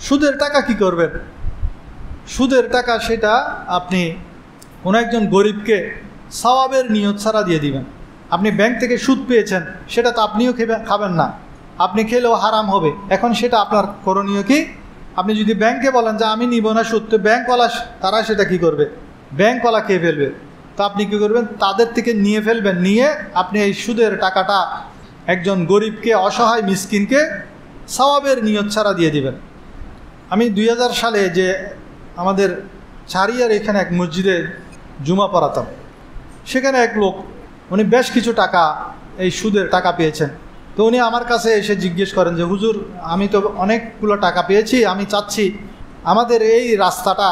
সুদের টাকা কি করবেন? সুদের টাকা সেটা আপনি কোনো একজন গরিবকে সওয়াবের নিয়ত ছাড়া দিয়ে দিবেন। আপনি ব্যাংক থেকে সুদ পেয়েছেন, সেটা তো আপনিও খাবেন না, আপনি খেলেও হারাম হবে। এখন সেটা আপনার করণীয় কি? আপনি যদি ব্যাংকে বলেন যে আমি নিব না সুদ, তো ব্যাংকওয়ালা তারা সেটা কি করবে? ব্যাংকওয়ালা খেয়ে ফেলবে। তো আপনি কি করবেন? তাদের থেকে নিয়ে ফেলবেন, নিয়ে আপনি এই সুদের টাকাটা একজন গরিবকে, অসহায় মিসকিনকে সওয়াবের নিয়ত ছাড়া দিয়ে দিবেন। আমি 2000 সালে যে আমাদের চারিয়ার এখানে এক মসজিদে জুমা পড়াতাম, সেখানে এক লোক, উনি বেশ কিছু টাকা এই সুদের টাকা পেয়েছেন। তো উনি আমার কাছে এসে জিজ্ঞেস করেন যে হুজুর, আমি তো অনেকগুলো টাকা পেয়েছি, আমি চাচ্ছি আমাদের এই রাস্তাটা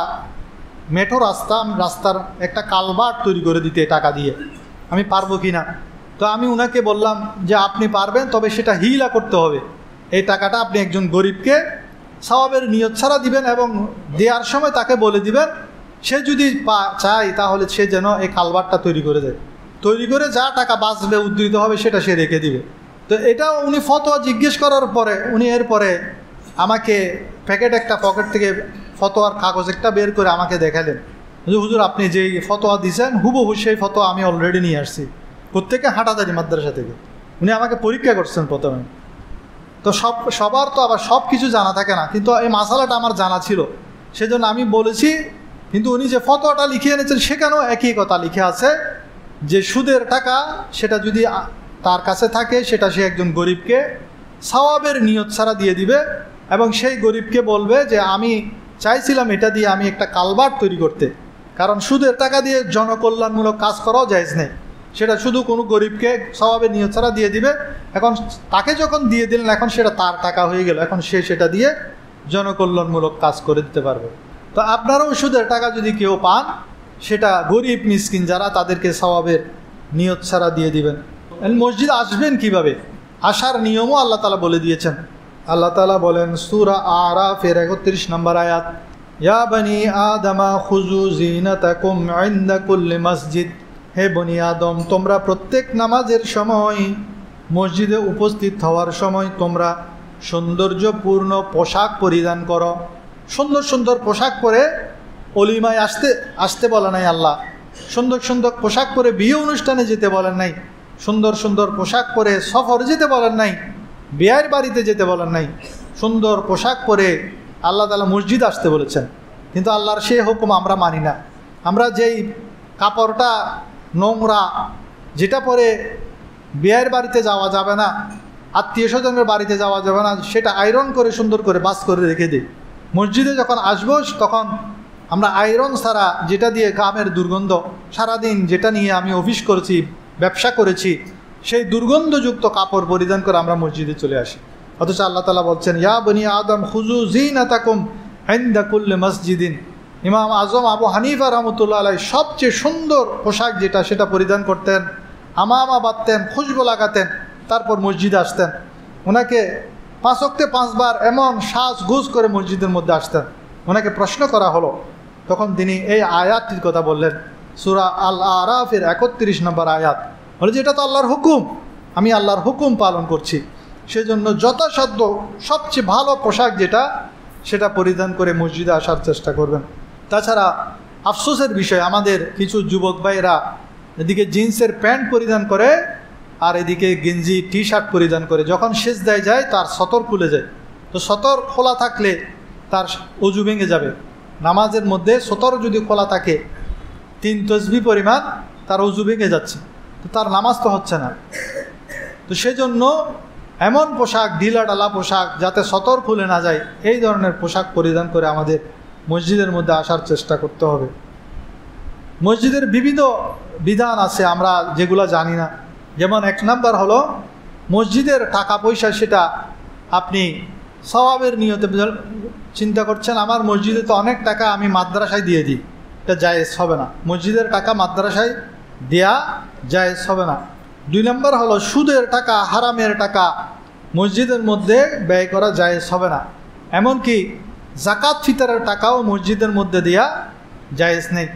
মেঠো রাস্তা, রাস্তার একটা কালভার্ট তৈরি করে দিতে টাকা দিয়ে, আমি পারবো কি না? তো আমি উনাকে বললাম যে আপনি পারবেন, তবে সেটা হিলা করতে হবে। এই টাকাটা আপনি একজন গরিবকে সওয়াবের নিয়ত ছাড়া দিবেন এবং দেওয়ার সময় তাকে বলে দিবেন, সে যদি চায় তাহলে সে যেন এই কালভার্টটা তৈরি করে দেয়, তৈরি করে যা টাকা বাঁচবে, উদ্ধৃত হবে, সেটা সে রেখে দিবে। তো এটা উনি ফতোয়া জিজ্ঞেস করার পরে উনি এরপরে আমাকে একটা পকেট থেকে ফতোয়ার কাগজ একটা বের করে আমাকে দেখালেন যে হুজুর, আপনি যেই ফতোয়া দিয়েছেন হুবহু সেই ফতোয়া আমি অলরেডি নিয়ে আসছি। প্রত্যেকে হাঁটাদারি মাদ্রাসা থেকে। উনি আমাকে পরীক্ষা করছেন প্রথমে। তো সবার তো আবার সব কিছু জানা থাকে না, কিন্তু এই মাসালাটা আমার জানা ছিল, সেজন্য আমি বলেছি। কিন্তু উনি যে ফতোয়াটা লিখে এনেছেন সেখানেও একই কথা লিখে আছে যে সুদের টাকা সেটা যদি তার কাছে থাকে, সেটা সে একজন গরিবকে সওয়াবের নিয়ত ছাড়া দিয়ে দিবে এবং সেই গরিবকে বলবে যে আমি চাইছিলাম এটা দিয়ে আমি একটা কালভার্ট তৈরি করতে। কারণ সুদের টাকা দিয়ে জনকল্যাণমূলক কাজ করাও জায়েজ নেই, সেটা শুধু কোনো গরিবকে সওয়াবের নিয়ত ছাড়া দিয়ে দিবে। এখন তাকে যখন দিয়ে দিলেন, এখন সেটা তার টাকা হয়ে গেল, এখন সে সেটা দিয়ে জনকল্যাণমূলক কাজ করে দিতে পারবে। তো আপনারাও সুদের টাকা যদি কেউ পান, সেটা গরিব মিসকিন যারা, তাদেরকে সওয়াবের নিয়ত ছাড়া দিয়ে দিবেন। মসজিদ আসবেন কিভাবে, আসার নিয়মও আল্লাহ তাআলা বলে দিয়েছেন। আল্লাহ তাআলা বলেন সূরা আরাফের 31 নম্বর আয়াত, ইয়া বনি আদমা খুযু জিনাতাকুম ইনদা কুল্লি মসজিদ, হে বনি আদম, তোমরা প্রত্যেক নামাজের সময়, মসজিদে উপস্থিত হওয়ার সময় তোমরা সৌন্দর্যপূর্ণ পোশাক পরিধান করো। সুন্দর সুন্দর পোশাক পরে অলিমায় আসতে বলে নাই আল্লাহ, সুন্দর সুন্দর পোশাক পরে বিয়ে অনুষ্ঠানে যেতে বলেন নাই, সুন্দর সুন্দর পোশাক পরে সফরে যেতে বলেন নাই, বিয়ের বাড়িতে যেতে বলেন নাই। সুন্দর পোশাক পরে আল্লাহ তাআলা মসজিদ আসতে বলেছেন। কিন্তু আল্লাহর সেই হুকুম আমরা মানি না। আমরা যেই কাপড়টা নোংরা, যেটা পরে বিয়ের বাড়িতে যাওয়া যাবে না, আত্মীয় স্বজনের বাড়িতে যাওয়া যাবে না, সেটা আয়রন করে সুন্দর করে বাস করে রেখে দিই। মসজিদে যখন আসবো তখন আমরা আয়রন ছাড়া, যেটা দিয়ে গামের দুর্গন্ধ, সারাদিন যেটা নিয়ে আমি অফিস করেছি, ব্যবসা করেছি, সেই দুর্গন্ধযুক্ত কাপড় পরিধান করে আমরা মসজিদে চলে আসি। অথচ আল্লাহ তাআলা বলছেন ইয়া বনি আদম খুযু জিনাতাকুম ইনদা কুল্লি মসজিদিন। ইমাম আজম আবু হানিফা রহমতুল্লাহ আলাইহি সবচেয়ে সুন্দর পোশাক যেটা, সেটা পরিধান করতেন, আমামা বাঁধতেন, খুশবু লাগাতেন, তারপর মসজিদে আসতেন। ওনাকে 5 ওয়াক্তে 5 বার এমন সাজগোজ করে মসজিদের মধ্যে আসতেন। ওনাকে প্রশ্ন করা হলো, তখন তিনি এই আয়াতটির কথা বললেন, সূরা আল আরাফের 31 নম্বর আয়াত, বলে যে এটা তো আল্লাহর হুকুম, আমি আল্লাহর হুকুম পালন করছি, সেজন্য যথাসাধ্য সবচেয়ে ভালো পোশাক যেটা, সেটা পরিধান করে মসজিদে আসার চেষ্টা করবেন। তাছাড়া আফসোসের বিষয়, আমাদের কিছু যুবক ভাইরা এদিকে জিন্সের প্যান্ট পরিধান করে আর এদিকে গেঞ্জি টি শার্ট পরিধান করে, যখন সেজদায় যায় তার সতর খুলে যায়। তো সতর খোলা থাকলে তার অজু ভেঙে যাবে। নামাজের মধ্যে সতর যদি খোলা থাকে 3 তসবিহ পরিমাণ, তার অজু ভেঙে যাচ্ছে, তো তার নামাজ তো হচ্ছে না। তো সেজন্য এমন পোশাক, ঢিলাঢালা পোশাক, যাতে সতর খুলে না যায়, এই ধরনের পোশাক পরিধান করে আমাদের মসজিদের মধ্যে আসার চেষ্টা করতে হবে। মসজিদের বিবিধ বিধান আছে আমরা যেগুলো জানি না। যেমন 1 নাম্বার হলো মসজিদের টাকা পয়সা, সেটা আপনি সওয়াবের নিয়তে চিন্তা করছেন, আমার মসজিদে তো অনেক টাকা আমি মাদ্রাসায় দিয়ে দিই, এটা জায়েজ হবে না। মসজিদের টাকা মাদ্রাসায় দেয়া জায়েজ হবে না। 2 নাম্বার হলো সুদের টাকা, হারামের টাকা মসজিদের মধ্যে ব্যয় করা জায়েজ হবে না। এমনকি যাকাত ফিতরের টাকাও মসজিদের মধ্যে দেয়া জায়েজ নেই।